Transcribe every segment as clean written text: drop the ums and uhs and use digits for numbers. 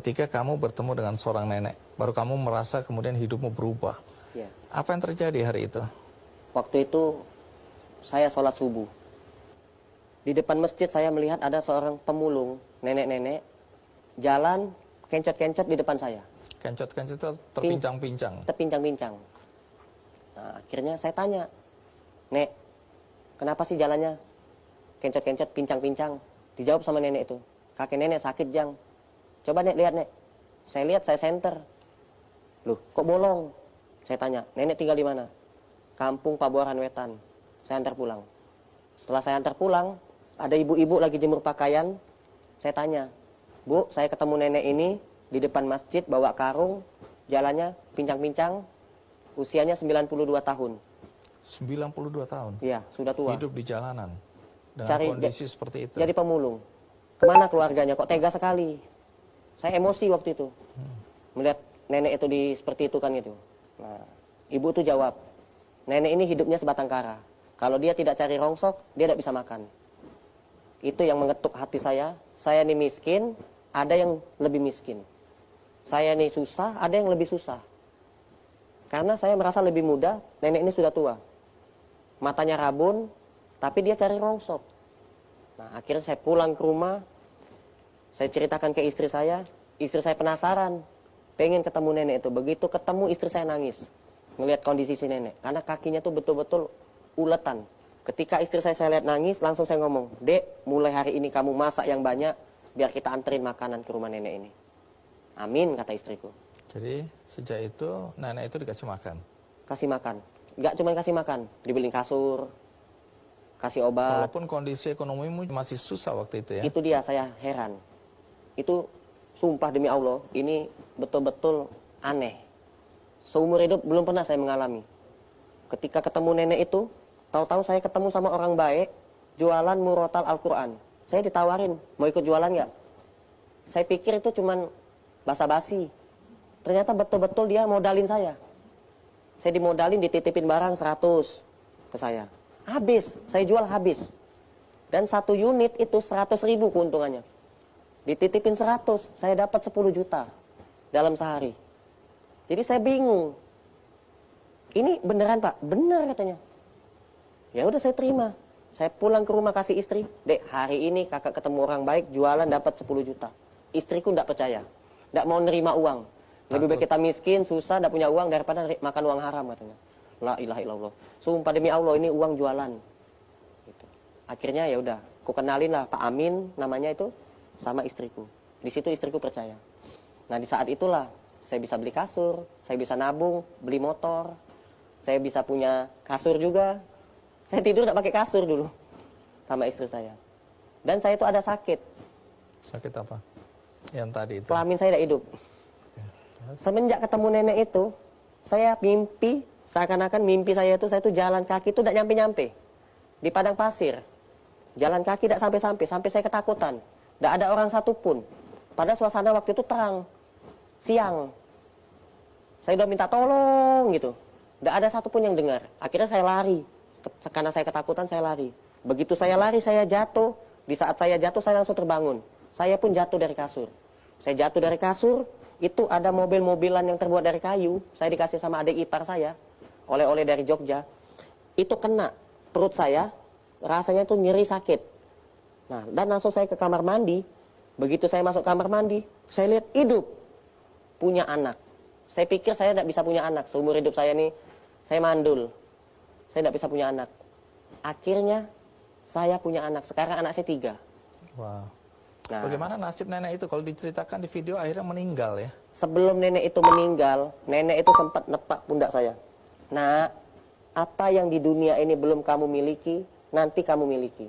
ketika kamu bertemu dengan seorang nenek, baru kamu merasa kemudian hidupmu berubah. Ya. Apa yang terjadi hari itu? Waktu itu saya sholat subuh. Di depan masjid saya melihat ada seorang pemulung, nenek-nenek, jalan kencot-kencot di depan saya. Kencot-kencot itu terpincang-pincang. Terpincang-pincang. Nah, akhirnya saya tanya, Nek, kenapa sih jalannya kencot-kencot, pincang-pincang? Dijawab sama nenek itu, kakek nenek sakit, Jang. Coba Nek, lihat Nek. Saya lihat, saya senter. Loh, kok bolong? Saya tanya, nenek tinggal di mana? Kampung Pabuaran Wetan. Saya antar pulang. Setelah saya antar pulang, ada ibu-ibu lagi jemur pakaian. Saya tanya, Bu, saya ketemu nenek ini di depan masjid bawa karung, jalannya pincang-pincang, usianya 92 tahun. 92 tahun? Iya, sudah tua. Hidup di jalanan dengan Cari kondisi seperti itu. Jadi pemulung. Kemana keluarganya? Kok tega sekali? Saya emosi waktu itu. Melihat nenek itu seperti itu kan gitu. Nah, ibu itu jawab, nenek ini hidupnya sebatang kara. Kalau dia tidak cari rongsok, dia tidak bisa makan. Itu yang mengetuk hati saya. Saya ini miskin, ada yang lebih miskin. Saya ini susah, ada yang lebih susah. Karena saya merasa lebih muda, nenek ini sudah tua. Matanya rabun, tapi dia cari rongsok. Nah, akhirnya saya pulang ke rumah, saya ceritakan ke istri saya penasaran, pengen ketemu nenek itu. Begitu ketemu, istri saya nangis, ngelihat kondisi si nenek. Karena kakinya tuh betul-betul uletan. Ketika istri saya lihat nangis, langsung saya ngomong, Dek, mulai hari ini kamu masak yang banyak, biar kita anterin makanan ke rumah nenek ini. Amin, kata istriku. Jadi sejak itu nenek itu dikasih makan? Kasih makan. Nggak cuma kasih makan, dibeliin kasur, kasih obat. Walaupun kondisi ekonomimu masih susah waktu itu ya? Itu dia, saya heran. Itu sumpah demi Allah, ini betul-betul aneh. Seumur hidup belum pernah saya mengalami. Ketika ketemu nenek itu, tahu-tahu saya ketemu sama orang baik, jualan murotal Al-Quran. Saya ditawarin, mau ikut jualan nggak? Saya pikir itu cuman basa-basi. Ternyata betul-betul dia modalin saya. Saya dimodalin, dititipin barang 100 ke saya. Habis, saya jual habis. Dan 1 unit itu 100.000 keuntungannya. Dititipin 100, saya dapat 10 juta dalam sehari. Jadi saya bingung. Ini beneran Pak? Bener katanya. Ya udah saya terima. Saya pulang ke rumah kasih istri. Dek, hari ini kakak ketemu orang baik, jualan dapat 10 juta. Istriku tidak percaya. Tidak mau nerima uang. Lebih baik kita miskin, susah, tidak punya uang daripada makan uang haram katanya. La ilaha illallah. Sumpah demi Allah ini uang jualan. Gitu. Akhirnya ya udah, aku kenalin lah Pak Amin namanya itu sama istriku. Di situ istriku percaya. Nah di saat itulah saya bisa beli kasur, saya bisa nabung, beli motor, saya bisa punya kasur juga. Saya tidur tidak pakai kasur dulu sama istri saya. Dan saya itu ada sakit. Sakit apa? Yang tadi itu? Kelamin saya tidak hidup. Semenjak ketemu nenek itu, saya mimpi, seakan-akan mimpi saya itu jalan kaki itu tidak nyampe-nyampe. Di padang pasir. Jalan kaki tidak sampai saya ketakutan. Tidak ada orang satupun. Pada suasana waktu itu terang. Siang. Saya udah minta tolong gitu. Tidak ada satupun yang dengar. Akhirnya saya lari. Karena saya ketakutan, saya lari. Begitu saya lari, saya jatuh. Di saat saya jatuh, saya langsung terbangun. Saya pun jatuh dari kasur. Saya jatuh dari kasur, itu ada mobil-mobilan yang terbuat dari kayu. Saya dikasih sama adik ipar saya, oleh-oleh dari Jogja. Itu kena perut saya, rasanya itu nyeri sakit. Nah, dan langsung saya ke kamar mandi. Begitu saya masuk kamar mandi, saya lihat hidup. Punya anak. Saya pikir saya tidak bisa punya anak. Seumur hidup saya nih, saya mandul. Saya tidak bisa punya anak. Akhirnya saya punya anak. Sekarang anak saya 3. Wow. Nah, bagaimana nasib nenek itu? Kalau diceritakan di video akhirnya meninggal ya? Sebelum nenek itu meninggal, nenek itu sempat nepak pundak saya. Nah, apa yang di dunia ini belum kamu miliki, nanti kamu miliki.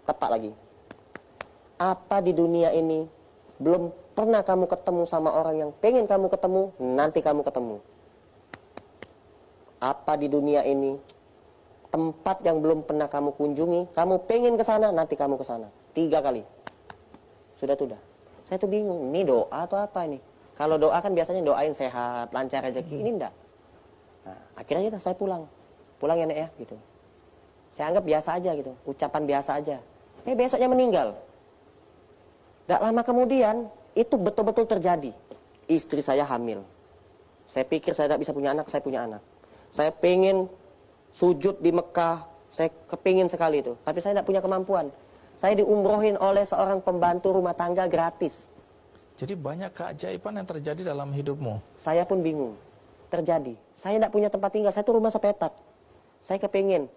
Tepak lagi. Apa di dunia ini belum pernah kamu ketemu sama orang yang pengen kamu ketemu, nanti kamu ketemu. Apa di dunia ini tempat yang belum pernah kamu kunjungi, kamu pengen ke sana, nanti kamu ke sana. 3 kali. Sudah. Saya tuh bingung, ini doa atau apa ini? Kalau doa kan biasanya doain sehat, lancar rezeki. Ini enggak. Nah, akhirnya udah saya pulang. Pulang ya Nek ya, gitu. Saya anggap biasa aja gitu, ucapan biasa aja. Besoknya meninggal. Tidak lama kemudian, Itu betul-betul terjadi. Istri saya hamil. Saya pikir saya tidak bisa punya anak, saya punya anak. Saya pengen sujud di Mekah, saya kepingin sekali itu. Tapi saya tidak punya kemampuan. Saya diumrohin oleh seorang pembantu rumah tangga gratis. Jadi banyak keajaiban yang terjadi dalam hidupmu. Saya pun bingung. Terjadi. Saya tidak punya tempat tinggal, saya tuh rumah sepetak. Saya kepingin.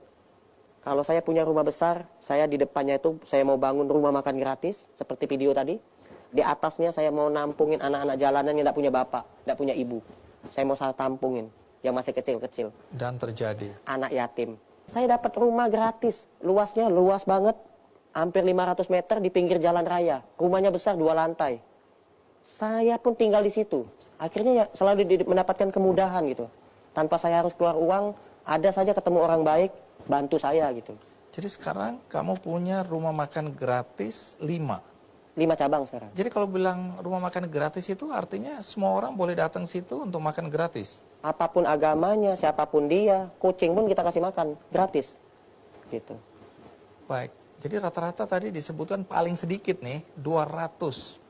Kalau saya punya rumah besar, saya di depannya itu saya mau bangun rumah makan gratis, seperti video tadi. Di atasnya saya mau nampungin anak-anak jalanan yang tidak punya bapak, tidak punya ibu. Saya mau tampungin, yang masih kecil-kecil. Dan terjadi. Anak yatim. Saya dapat rumah gratis, luasnya luas banget, hampir 500 meter di pinggir jalan raya. Rumahnya besar 2 lantai. Saya pun tinggal di situ. Akhirnya ya selalu mendapatkan kemudahan gitu. Tanpa saya harus keluar uang, ada saja ketemu orang baik, bantu saya gitu. Jadi sekarang kamu punya rumah makan gratis 5. 5 cabang sekarang. Jadi kalau bilang rumah makan gratis itu artinya semua orang boleh datang situ untuk makan gratis. Apapun agamanya, siapapun dia, kucing pun kita kasih makan gratis. Gitu. Baik. Jadi rata-rata tadi disebutkan paling sedikit nih 200